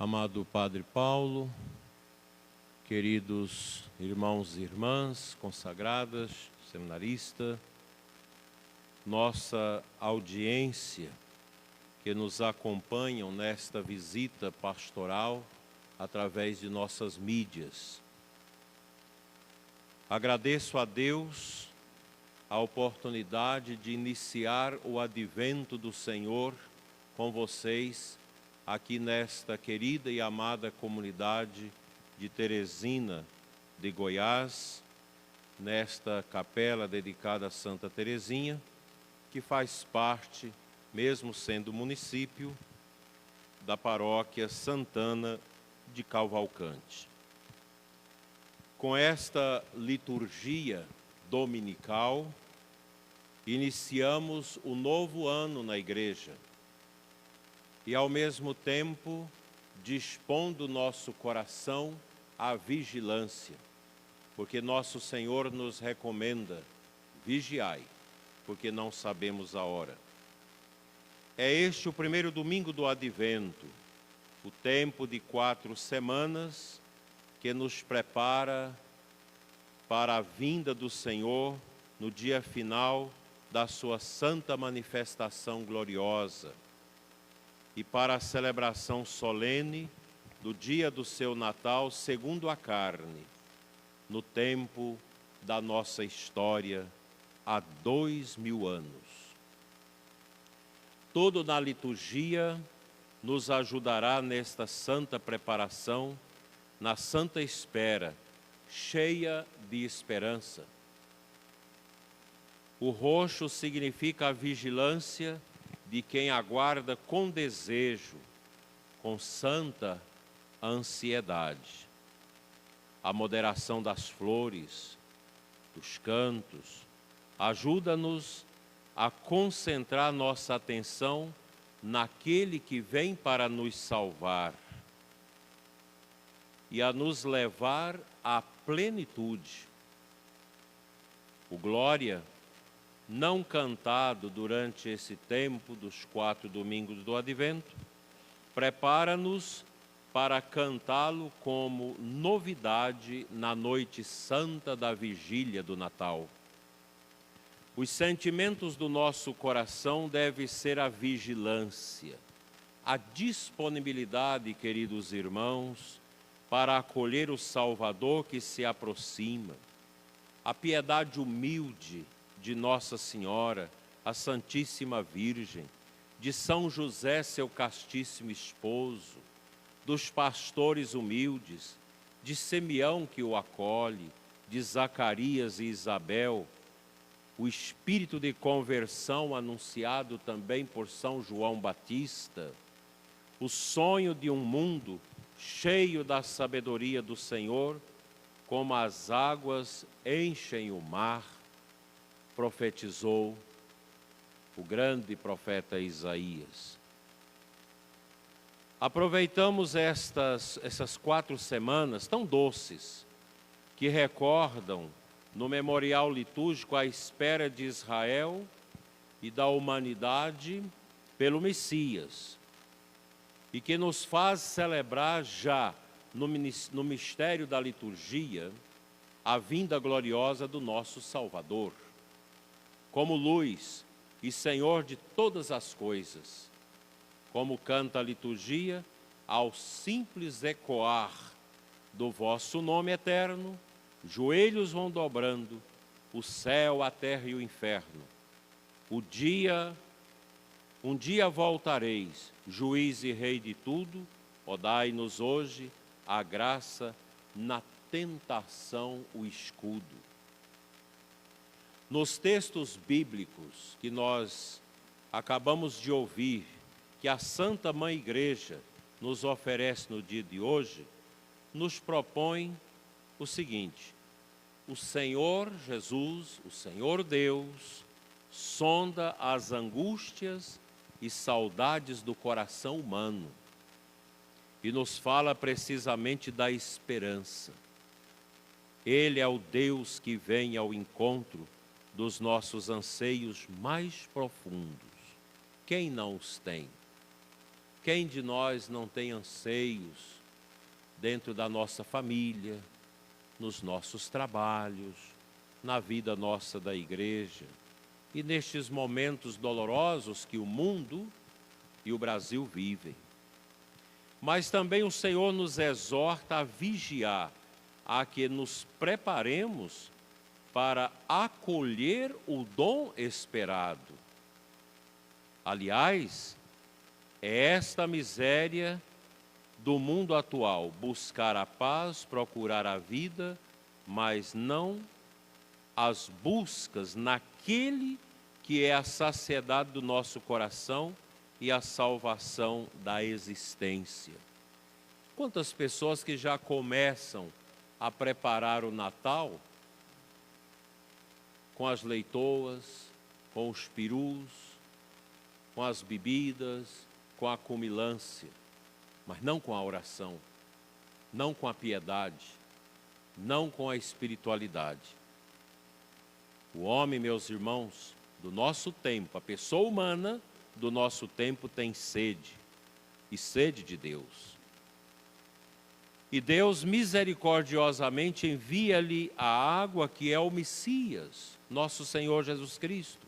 Amado Padre Paulo, queridos irmãos e irmãs, consagradas, seminarista, nossa audiência que nos acompanham nesta visita pastoral através de nossas mídias. Agradeço a Deus a oportunidade de iniciar o advento do Senhor com vocês aqui nesta querida e amada comunidade de Teresina de Goiás, nesta capela dedicada a Santa Teresinha, que faz parte, mesmo sendo município, da paróquia Santana de Cavalcante. Com esta liturgia dominical, iniciamos o novo ano na igreja e, ao mesmo tempo, dispondo nosso coração à vigilância, porque nosso Senhor nos recomenda: vigiai, porque não sabemos a hora. É este o primeiro domingo do Advento, o tempo de 4 semanas que nos prepara para a vinda do Senhor no dia final da sua santa manifestação gloriosa e para a celebração solene do dia do seu Natal segundo a carne, no tempo da nossa história há 2000 anos. Tudo na liturgia nos ajudará nesta santa preparação, na santa espera, cheia de esperança. O roxo significa a vigilância de quem aguarda com desejo, com santa ansiedade. A moderação das flores, dos cantos, ajuda-nos a concentrar nossa atenção naquele que vem para nos salvar e a nos levar à plenitude. O Glória, não cantado durante esse tempo dos 4 domingos do Advento, prepara-nos para cantá-lo como novidade na noite santa da vigília do Natal. Os sentimentos do nosso coração devem ser a vigilância, a disponibilidade, queridos irmãos, para acolher o Salvador que se aproxima, a piedade humilde de Nossa Senhora, a Santíssima Virgem, de São José, seu castíssimo esposo, dos pastores humildes, de Simeão que o acolhe, de Zacarias e Isabel, o espírito de conversão anunciado também por São João Batista, o sonho de um mundo cheio da sabedoria do Senhor, como as águas enchem o mar, profetizou o grande profeta Isaías. Aproveitamos essas 4 semanas tão doces, que recordam no memorial litúrgico a espera de Israel e da humanidade pelo Messias, e que nos faz celebrar já no mistério da liturgia a vinda gloriosa do nosso Salvador, como luz e Senhor de todas as coisas. Como canta a liturgia, ao simples ecoar do vosso nome eterno, joelhos vão dobrando, o céu, a terra e o inferno. Um dia voltareis, juiz e rei de tudo, ó dai-nos hoje a graça, na tentação o escudo. Nos textos bíblicos que nós acabamos de ouvir, que a Santa Mãe Igreja nos oferece no dia de hoje, nos propõe o seguinte: o Senhor Jesus, o Senhor Deus, sonda as angústias e saudades do coração humano e nos fala precisamente da esperança. Ele é o Deus que vem ao encontro dos nossos anseios mais profundos. Quem não os tem? Quem de nós não tem anseios dentro da nossa família, nos nossos trabalhos, na vida nossa da igreja e nestes momentos dolorosos que o mundo e o Brasil vivem? Mas também o Senhor nos exorta a vigiar, a que nos preparemos para acolher o dom esperado. Aliás, é esta miséria do mundo atual, buscar a paz, procurar a vida, mas não as buscas naquele que é a saciedade do nosso coração e a salvação da existência. Quantas pessoas que já começam a preparar o Natal com as leitoas, com os perus, com as bebidas, com a acumilância, mas não com a oração, não com a piedade, não com a espiritualidade. O homem, meus irmãos, do nosso tempo, a pessoa humana do nosso tempo tem sede, e sede de Deus. E Deus misericordiosamente envia-lhe a água que é o Messias, nosso Senhor Jesus Cristo.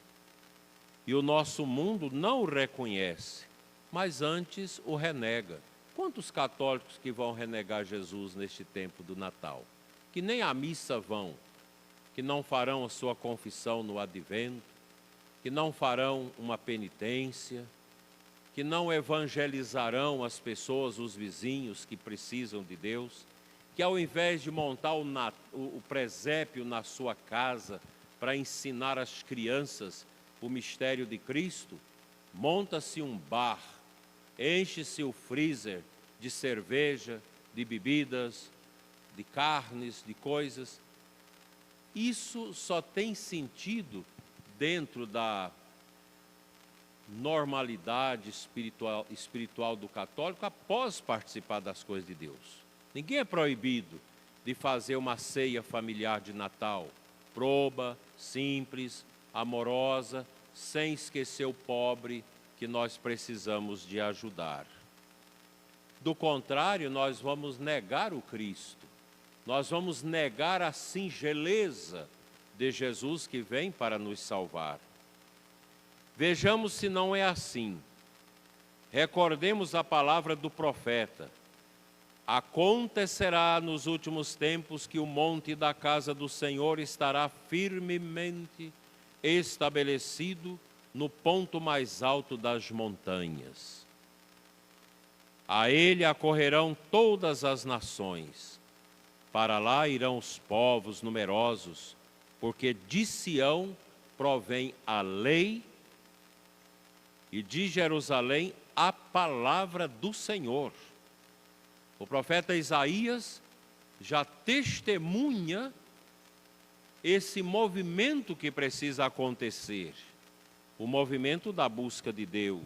E o nosso mundo não o reconhece, mas antes o renega. Quantos católicos que vão renegar Jesus neste tempo do Natal? Que nem à missa vão, que não farão a sua confissão no advento, que não farão uma penitência, que não evangelizarão as pessoas, os vizinhos que precisam de Deus, que ao invés de montar o presépio na sua casa para ensinar às crianças o mistério de Cristo, monta-se um bar, enche-se o freezer de cerveja, de bebidas, de carnes, de coisas. Isso só tem sentido dentro da normalidade espiritual do católico após participar das coisas de Deus. Ninguém é proibido de fazer uma ceia familiar de Natal, proba, simples, amorosa, sem esquecer o pobre que nós precisamos de ajudar. Do contrário, nós vamos negar o Cristo, nós vamos negar a singeleza de Jesus que vem para nos salvar. Vejamos se não é assim. Recordemos a palavra do profeta: acontecerá nos últimos tempos que o monte da casa do Senhor estará firmemente estabelecido no ponto mais alto das montanhas. A ele acorrerão todas as nações, para lá irão os povos numerosos, porque de Sião provém a lei e de Jerusalém a palavra do Senhor. O profeta Isaías já testemunha esse movimento que precisa acontecer, o movimento da busca de Deus.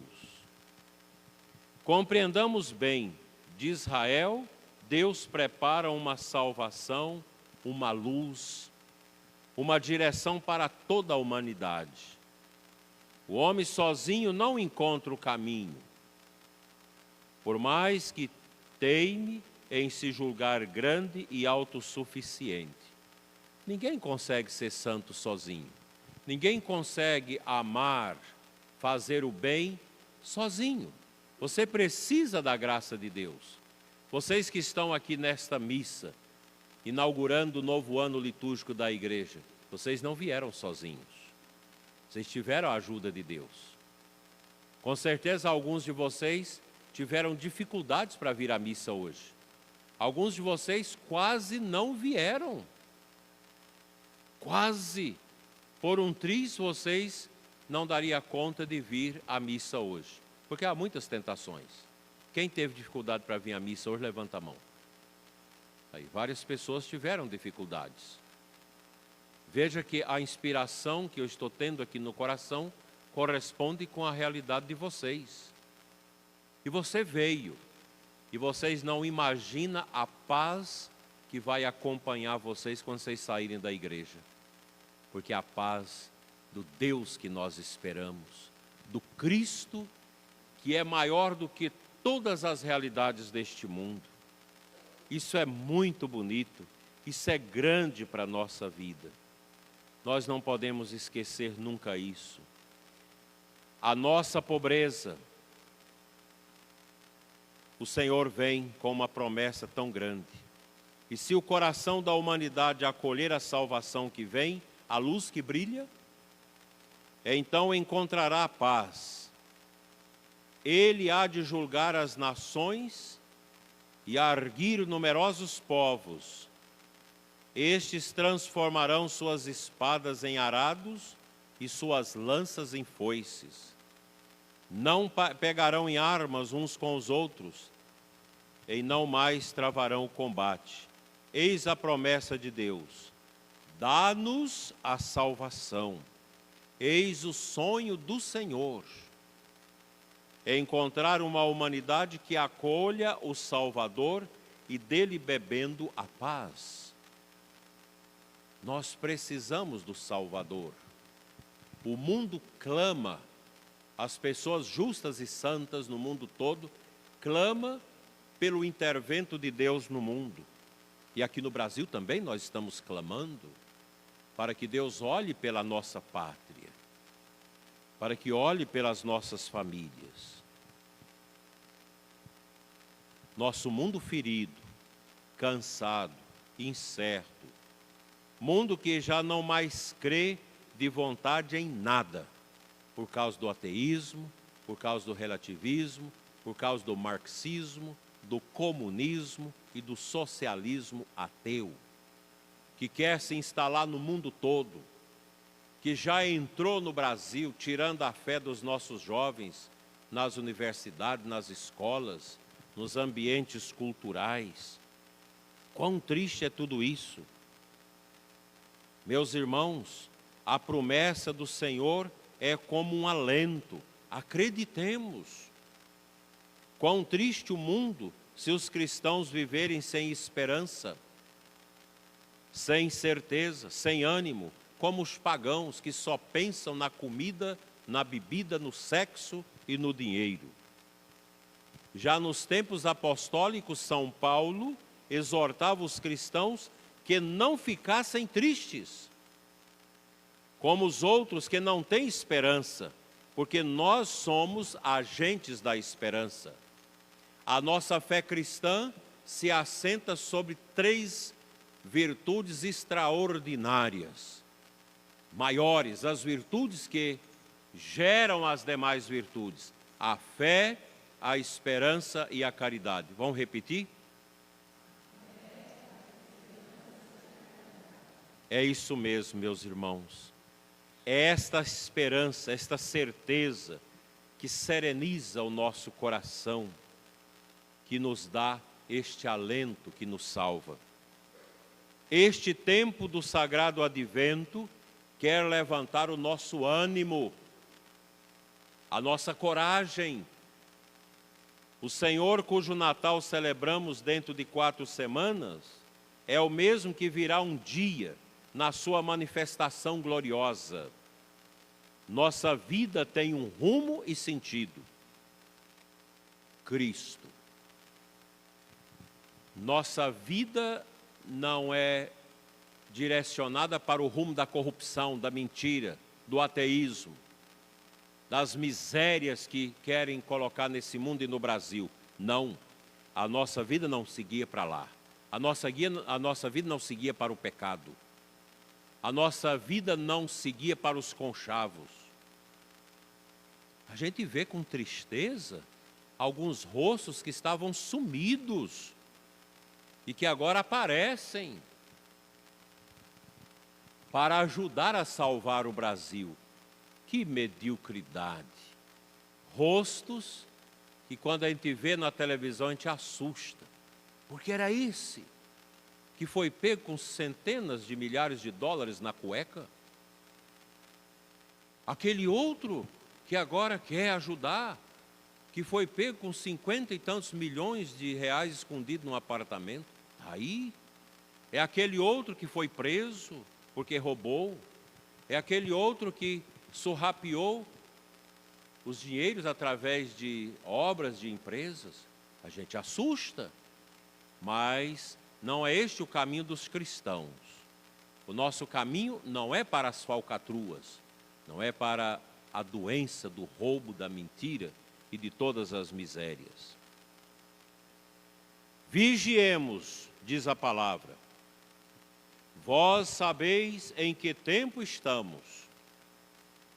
Compreendamos bem, de Israel, Deus prepara uma salvação, uma luz, uma direção para toda a humanidade. O homem sozinho não encontra o caminho, por mais que teime em se julgar grande e autossuficiente. Ninguém consegue ser santo sozinho. Ninguém consegue amar, fazer o bem sozinho. Você precisa da graça de Deus. Vocês que estão aqui nesta missa, inaugurando o novo ano litúrgico da igreja, vocês não vieram sozinhos. Vocês tiveram a ajuda de Deus. Com certeza alguns de vocês tiveram dificuldades para vir à missa hoje. Alguns de vocês quase não vieram. Quase. Por um triz vocês não dariam conta de vir à missa hoje. Porque há muitas tentações. Quem teve dificuldade para vir à missa hoje, levanta a mão. Aí, várias pessoas tiveram dificuldades. Veja que a inspiração que eu estou tendo aqui no coração corresponde com a realidade de vocês. E você veio. E vocês não imaginam a paz que vai acompanhar vocês quando vocês saírem da igreja. Porque a paz do Deus que nós esperamos, do Cristo, que é maior do que todas as realidades deste mundo. Isso é muito bonito, isso é grande para a nossa vida. Nós não podemos esquecer nunca isso. A nossa pobreza, o Senhor vem com uma promessa tão grande. E se o coração da humanidade acolher a salvação que vem, a luz que brilha, então encontrará a paz. Ele há de julgar as nações e arguir numerosos povos. Estes transformarão suas espadas em arados e suas lanças em foices. Não pegarão em armas uns com os outros, e não mais travarão o combate. Eis a promessa de Deus: dá-nos a salvação. Eis o sonho do Senhor: encontrar uma humanidade que acolha o Salvador e dele bebendo a paz. Nós precisamos do Salvador. O mundo clama, as pessoas justas e santas no mundo todo clama pelo intervento de Deus no mundo. E aqui no Brasil também nós estamos clamando para que Deus olhe pela nossa pátria, para que olhe pelas nossas famílias. Nosso mundo ferido, cansado, incerto, mundo que já não mais crê de vontade em nada, por causa do ateísmo, por causa do relativismo, por causa do marxismo, do comunismo e do socialismo ateu, que quer se instalar no mundo todo, que já entrou no Brasil, tirando a fé dos nossos jovens nas universidades, nas escolas, nos ambientes culturais. Quão triste é tudo isso. Meus irmãos, a promessa do Senhor é como um alento. Acreditemos. Quão triste o mundo se os cristãos viverem sem esperança, sem certeza, sem ânimo, como os pagãos que só pensam na comida, na bebida, no sexo e no dinheiro. Já nos tempos apostólicos, São Paulo exortava os cristãos que não ficassem tristes, como os outros que não têm esperança, porque nós somos agentes da esperança. A nossa fé cristã se assenta sobre 3 virtudes extraordinárias, maiores, as virtudes que geram as demais virtudes: a fé, a esperança e a caridade. Vamos repetir? É isso mesmo, meus irmãos. É esta esperança, esta certeza que sereniza o nosso coração, que nos dá este alento que nos salva. Este tempo do sagrado advento quer levantar o nosso ânimo, a nossa coragem. O Senhor, cujo Natal celebramos dentro de 4 semanas, é o mesmo que virá um dia na sua manifestação gloriosa. Nossa vida tem um rumo e sentido: Cristo. Nossa vida não é direcionada para o rumo da corrupção, da mentira, do ateísmo, das misérias que querem colocar nesse mundo e no Brasil. Não, a nossa vida não seguia para lá. A nossa vida não seguia para o pecado. A nossa vida não seguia para os conchavos. A gente vê com tristeza alguns rostos que estavam sumidos e que agora aparecem para ajudar a salvar o Brasil. Que mediocridade! Rostos que quando a gente vê na televisão a gente assusta, porque era esse que foi pego com centenas de milhares de dólares na cueca, aquele outro que agora quer ajudar, que foi pego com 50 e tantos milhões de reais escondido num apartamento. Aí é aquele outro que foi preso porque roubou, é aquele outro que surrapiou os dinheiros através de obras de empresas, a gente assusta, mas não é este o caminho dos cristãos. O nosso caminho não é para as falcatruas, não é para a doença do roubo, da mentira e de todas as misérias. Vigiemos, diz a palavra. Vós sabeis em que tempo estamos.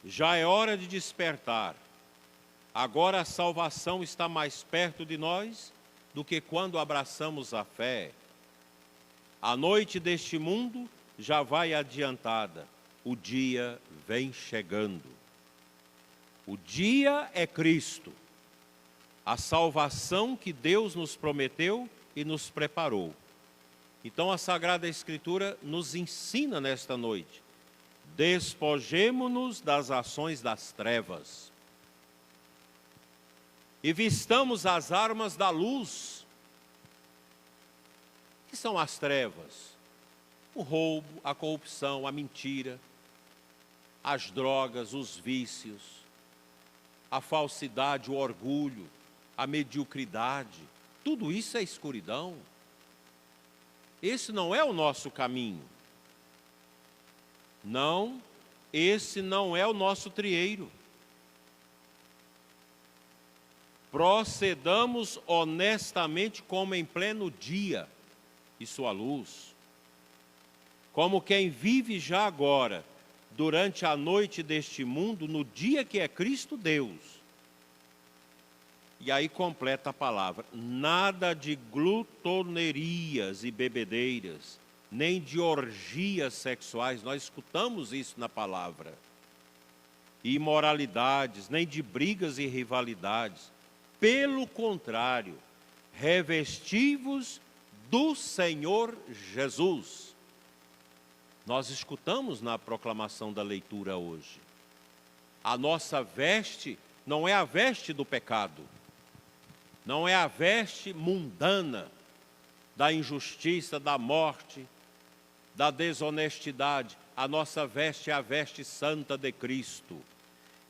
Já é hora de despertar. Agora a salvação está mais perto de nós do que quando abraçamos a fé. A noite deste mundo já vai adiantada. O dia vem chegando. O dia é Cristo, a salvação que Deus nos prometeu e nos preparou. Então a Sagrada Escritura nos ensina nesta noite: despojemo-nos das ações das trevas e vistamos as armas da luz. Que são as trevas? O roubo, a corrupção, a mentira, as drogas, os vícios, a falsidade, o orgulho, a mediocridade. Tudo isso é escuridão. Esse não é o nosso caminho. Não, esse não é o nosso trieiro. Procedamos honestamente como em pleno dia e sua luz, como quem vive já agora, durante a noite deste mundo, no dia que é Cristo Deus. E aí completa a palavra: nada de glutonerias e bebedeiras, nem de orgias sexuais, nós escutamos isso na palavra, e imoralidades, nem de brigas e rivalidades. Pelo contrário, revesti-vos do Senhor Jesus. Nós escutamos na proclamação da leitura hoje. A nossa veste não é a veste do pecado, não é a veste mundana da injustiça, da morte, da desonestidade. A nossa veste é a veste santa de Cristo,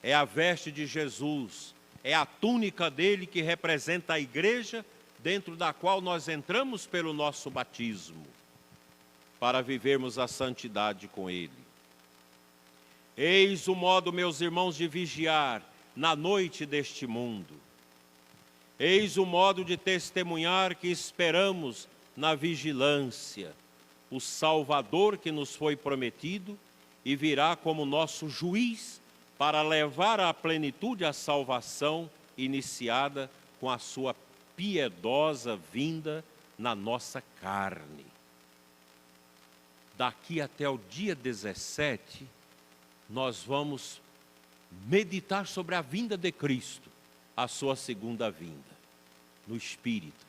é a veste de Jesus, é a túnica dele que representa a igreja, dentro da qual nós entramos pelo nosso batismo, para vivermos a santidade com ele. Eis o modo, meus irmãos, de vigiar na noite deste mundo. Eis o modo de testemunhar que esperamos na vigilância, o Salvador que nos foi prometido e virá como nosso juiz para levar à plenitude a salvação iniciada com a sua piedosa vinda na nossa carne. Daqui até o dia 17, nós vamos meditar sobre a vinda de Cristo, a sua segunda vinda, no Espírito.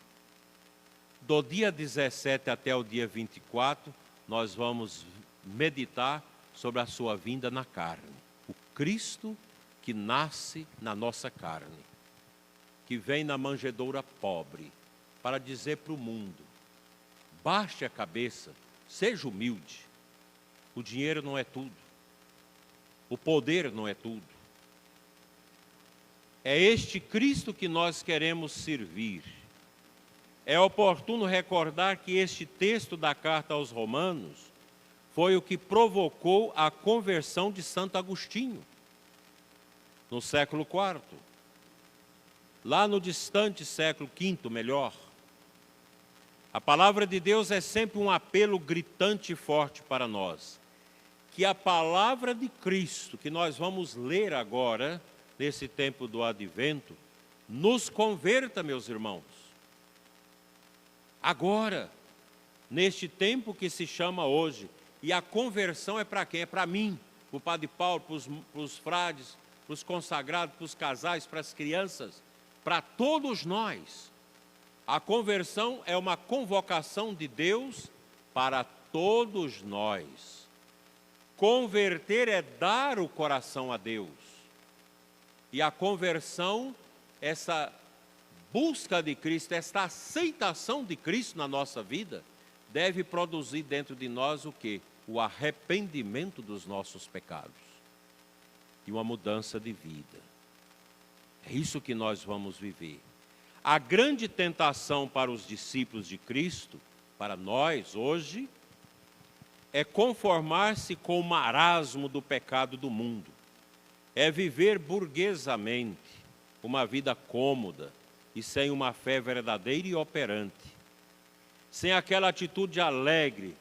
Do dia 17 até o dia 24, nós vamos meditar sobre a sua vinda na carne. O Cristo que nasce na nossa carne, que vem na manjedoura pobre, para dizer para o mundo: baixe a cabeça, seja humilde. O dinheiro não é tudo, o poder não é tudo. É este Cristo que nós queremos servir. É oportuno recordar que este texto da carta aos Romanos foi o que provocou a conversão de Santo Agostinho, no século IV. Lá no distante século V, melhor. A palavra de Deus é sempre um apelo gritante e forte para nós. Que a palavra de Cristo, que nós vamos ler agora, nesse tempo do advento, nos converta, meus irmãos. Agora, neste tempo que se chama hoje. E a conversão é para quem? É para mim, para o Padre Paulo, para os frades, para os consagrados, para os casais, para as crianças, para todos nós. A conversão é uma convocação de Deus para todos nós. Converter é dar o coração a Deus. E a conversão, essa busca de Cristo, esta aceitação de Cristo na nossa vida, deve produzir dentro de nós o quê? O arrependimento dos nossos pecados e uma mudança de vida. É isso que nós vamos viver. A grande tentação para os discípulos de Cristo, para nós hoje, é conformar-se com o marasmo do pecado do mundo. É viver burguesamente, uma vida cômoda e sem uma fé verdadeira e operante. Sem aquela atitude alegre,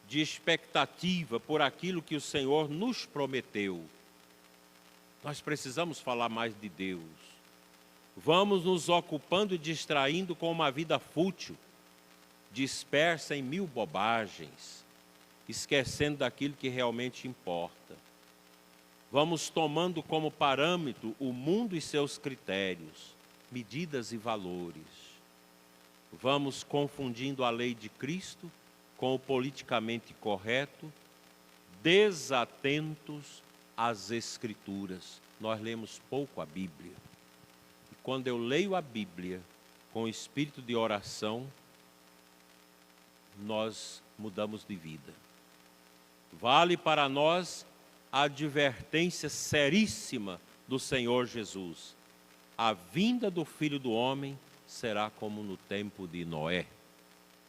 de expectativa por aquilo que o Senhor nos prometeu. Nós precisamos falar mais de Deus. Vamos nos ocupando e distraindo com uma vida fútil, dispersa em mil bobagens, esquecendo daquilo que realmente importa. Vamos tomando como parâmetro o mundo e seus critérios, medidas e valores. Vamos confundindo a lei de Cristo com o politicamente correto, desatentos às Escrituras. Nós lemos pouco a Bíblia. E quando eu leio a Bíblia com espírito de oração, nós mudamos de vida. Vale para nós a advertência seríssima do Senhor Jesus. A vinda do Filho do Homem será como no tempo de Noé.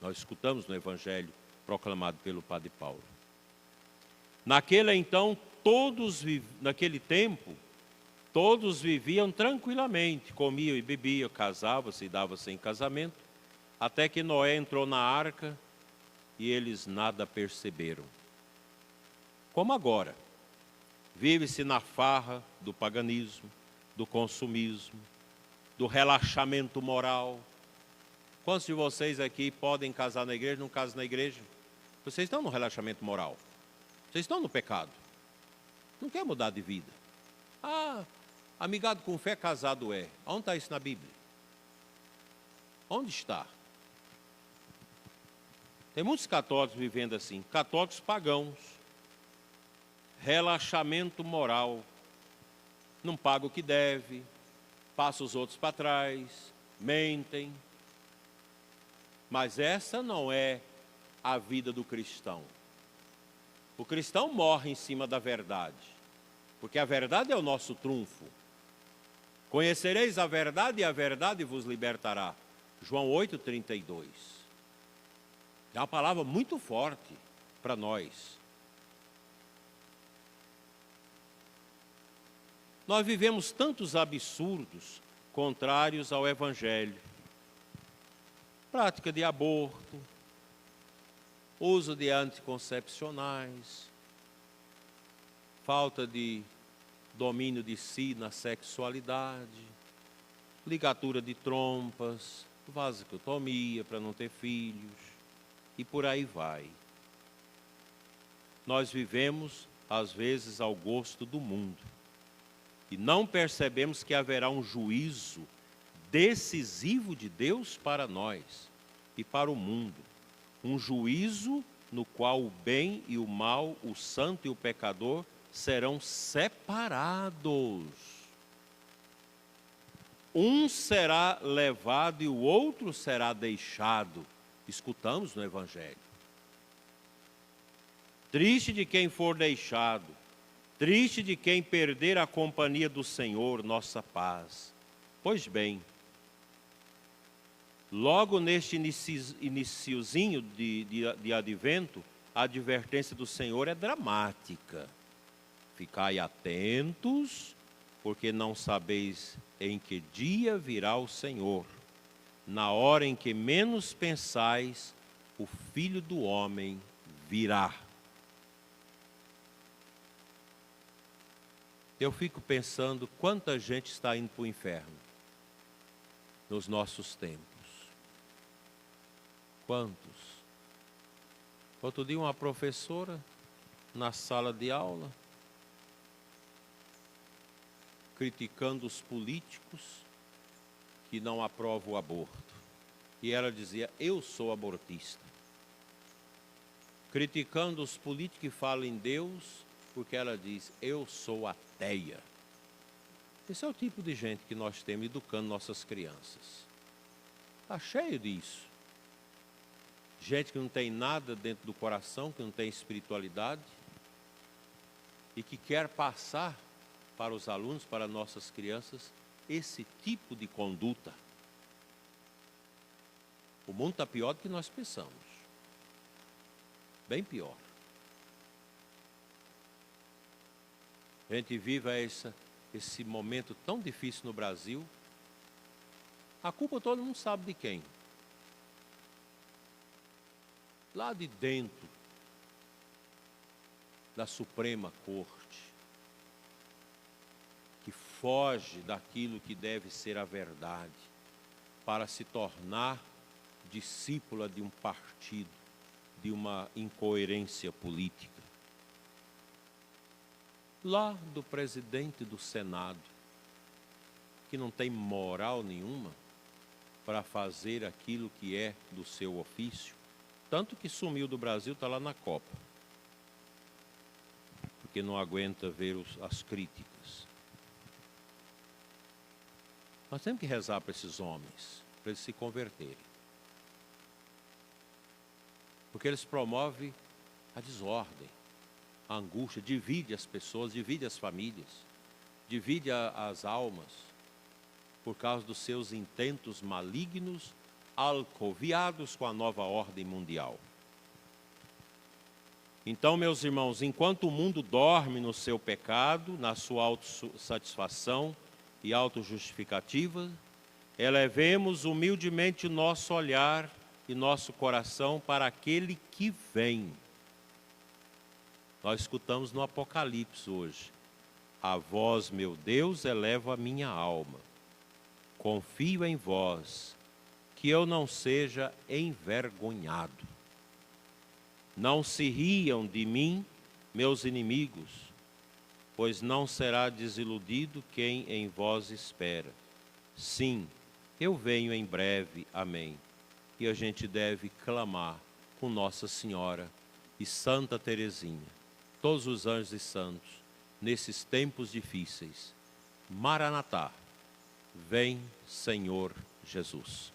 Nós escutamos no Evangelho proclamado pelo Padre Paulo. Naquele tempo, todos viviam tranquilamente, comiam e bebiam, casavam-se e davam-se em casamento, até que Noé entrou na arca e eles nada perceberam. Como agora, vive-se na farra do paganismo, do consumismo, do relaxamento moral. Quantos de vocês aqui podem casar na igreja, não casam na igreja? Vocês estão no relaxamento moral. Vocês estão no pecado. Não quer mudar de vida. Ah, amigado com fé, casado é. Onde está isso na Bíblia? Onde está? Tem muitos católicos vivendo assim. Católicos pagãos. Relaxamento moral. Não paga o que deve. Passa os outros para trás. Mentem. Mas essa não é a vida do cristão. O cristão morre em cima da verdade, porque a verdade é o nosso trunfo. Conhecereis a verdade e a verdade vos libertará. João 8,32. É uma palavra muito forte para nós. Nós vivemos tantos absurdos contrários ao Evangelho. Prática de aborto, uso de anticoncepcionais, falta de domínio de si na sexualidade, ligatura de trompas, vasectomia para não ter filhos, e por aí vai. Nós vivemos, às vezes, ao gosto do mundo, e não percebemos que haverá um juízo decisivo de Deus para nós e para o mundo. Um juízo no qual o bem e o mal, o santo e o pecador serão separados. Um será levado e o outro será deixado. Escutamos no Evangelho. Triste de quem for deixado, triste de quem perder a companhia do Senhor, nossa paz. Pois bem, logo neste iniciozinho de advento, a advertência do Senhor é dramática. Ficai atentos, porque não sabeis em que dia virá o Senhor. Na hora em que menos pensais, o Filho do Homem virá. Eu fico pensando quanta gente está indo para o inferno nos nossos tempos. Quantos? Outro dia uma professora na sala de aula criticando os políticos que não aprovam o aborto. E ela dizia, eu sou abortista. Criticando os políticos que falam em Deus, porque ela diz, eu sou ateia. Esse é o tipo de gente que nós temos educando nossas crianças. Está cheio disso. Gente que não tem nada dentro do coração, que não tem espiritualidade, e que quer passar para os alunos, para nossas crianças, esse tipo de conduta. O mundo está pior do que nós pensamos. Bem pior. A gente vive esse momento tão difícil no Brasil. A culpa todo mundo sabe de quem. Lá de dentro da Suprema Corte, que foge daquilo que deve ser a verdade, para se tornar discípula de um partido, de uma incoerência política. Lá do presidente do Senado, que não tem moral nenhuma para fazer aquilo que é do seu ofício, tanto que sumiu do Brasil, está lá na Copa, porque não aguenta ver as críticas. Nós temos que rezar para esses homens, para eles se converterem. Porque eles promovem a desordem, a angústia, divide as pessoas, divide as famílias, divide as almas, por causa dos seus intentos malignos, alcoviados com a nova ordem mundial. Então, meus irmãos, enquanto o mundo dorme no seu pecado, na sua autossatisfação e autojustificativa, elevemos humildemente o nosso olhar e nosso coração para aquele que vem. Nós escutamos no Apocalipse hoje: a vós, meu Deus, eleva a minha alma. Confio em vós, que eu não seja envergonhado. Não se riam de mim, meus inimigos, pois não será desiludido quem em vós espera. Sim, eu venho em breve. Amém. E a gente deve clamar com Nossa Senhora e Santa Teresinha, todos os anjos e santos, nesses tempos difíceis. Maranatá, vem, Senhor Jesus.